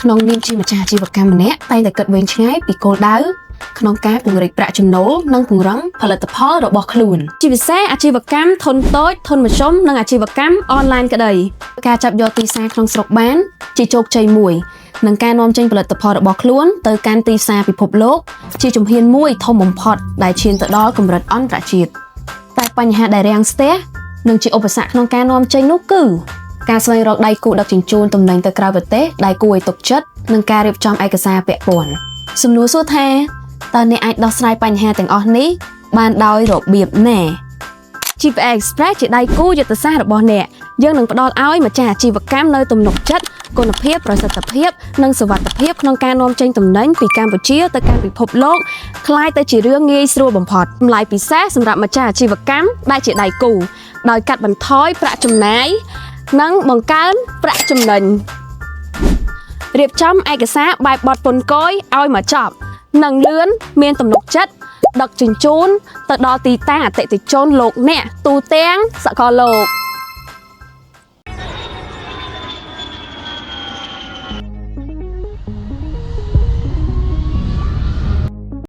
ក្នុងនាមជាម្ចាស់អាជីវកម្មម្នាក់តែងតែគិតវែងឆ្ងាយពីគោលដៅក្នុងការពង្រីកប្រាក់ចំណូលនិងពង្រឹងផលិតផលរបស់ខ្លួនជាពិសេសអាជីវកម្មធុនតូចធុនមធ្យមនិងអាជីវកម្មអនឡាញក្តីការចាប់យកទីផ្សារក្នុងស្រុកបានជាជោគជ័យមួយនិងការនាំចេញផលិតផលរបស់ខ្លួនទៅកាន់ទីផ្សារពិភពលោកជាជំហានមួយធំបំផុតដែលឈានទៅដល់កម្រិតអន្តរជាតិតែបញ្ហាដែលរាំងស្ទះនិងជាឧបសគ្គក្នុងការនាំចេញនោះគឺការស្វែងរកដៃគូដឹកជញ្ជូនទំនិញទៅក្រៅប្រទេសដែលគួរឲ្យទុកចិត្តនិងការរៀបចំឯកសារពាក់ព័ន្ធសំណួរសួរថាតើអ្នកអាចដោះស្រាយបញ្ហាទាំងអស់នេះបានដោយរបៀបណា GPA Express ជាដៃគូយុទ្ធសាស្ត្ររបស់អ្នកយើងនឹងផ្ដល់ឲ្យម្ចាស់អាជីវកម្មនៅទំនុកចិត្តគុណភាពប្រសិទ្ធភាពនិងសុវត្ថិភាពក្នុងការនាំចេញទំនិញពីកម្ពុជាទៅកាន់ពិភពលោកคล้ายទៅជារឿងងាយស្រួលបំផុតតម្លៃពិសេសសម្រាប់ម្ចាស់អាជីវកម្មដែលជាដៃគូដោយកាត់បន្ថយប្រាក់ចំណាយនិងបង្កើនប្រាក់ចំណេញរៀបចំឯកសារបែបបទពន្ធគយឲ្យមកចប់និងលឿនមានទំនុកចិត្តដឹកជញ្ជូនទៅដល់ទីតាំងអតិថិជនលោកអ្នកទូទាំងសកលលោក